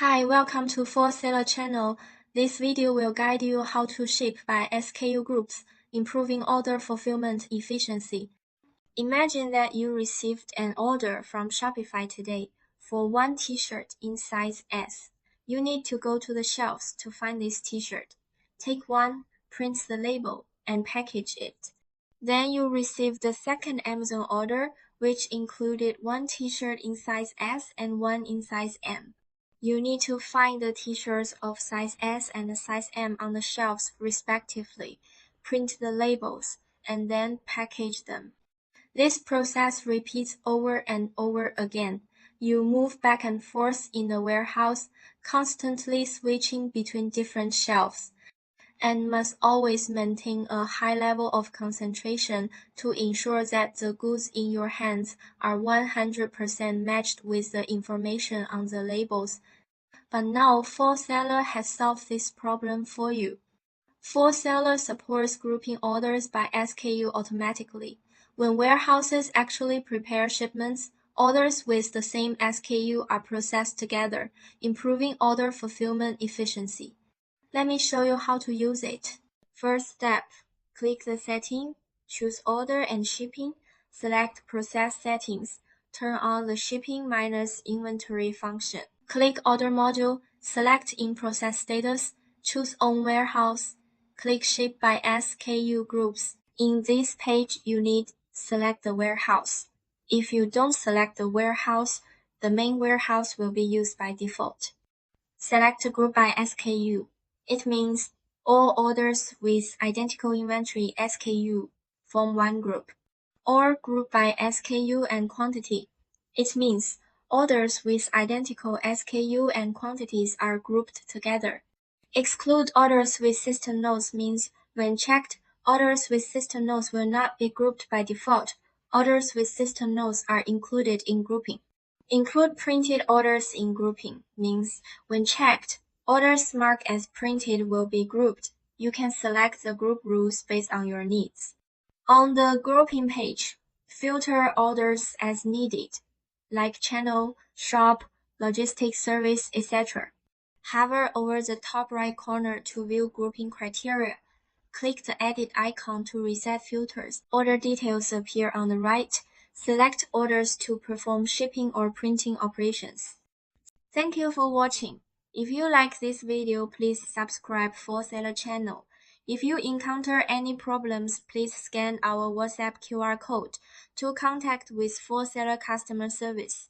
Hi, welcome to For Seller channel. This video will guide you how to ship by SKU groups, improving order fulfillment efficiency. Imagine that you received an order from Shopify today for one t-shirt in size S. You need to go to the shelves to find this t-shirt. Take one, print the label, and package it. Then you receive the second Amazon order, which included one t-shirt in size S and one in size M. You need to find the t-shirts of size S and size M on the shelves respectively, print the labels, and then package them. This process repeats over and over again. You move back and forth in the warehouse, constantly switching between different shelves, and must always maintain a high level of concentration to ensure that the goods in your hands are 100% matched with the information on the labels. But now For Seller has solved this problem for you. For Seller supports grouping orders by SKU automatically. When warehouses actually prepare shipments, orders with the same SKU are processed together, improving order fulfillment efficiency. Let me show you how to use it. First step, click the setting, choose Order and Shipping, select Process Settings, turn on the Shipping minus Inventory function. Click Order module, select In Process Status, choose On Warehouse, click Ship by SKU Groups. In this page, you need select the warehouse. If you don't select the warehouse, the main warehouse will be used by default. Select Group by SKU. It means all orders with identical inventory SKU form one group. Or Group by SKU and Quantity. It means orders with identical SKU and quantities are grouped together. Exclude orders with system nodes means when checked, orders with system nodes will not be grouped by default. Orders with system nodes are included in grouping. Include printed orders in grouping means when checked, orders marked as printed will be grouped. You can select the group rules based on your needs. On the grouping page, filter orders as needed, like channel, shop, logistics service, etc. Hover over the top right corner to view grouping criteria. Click the edit icon to reset filters. Order details appear on the right. Select orders to perform shipping or printing operations. Thank you for watching. If you like this video, please subscribe For Seller channel. If you encounter any problems, please scan our WhatsApp QR code to contact with For Seller customer service.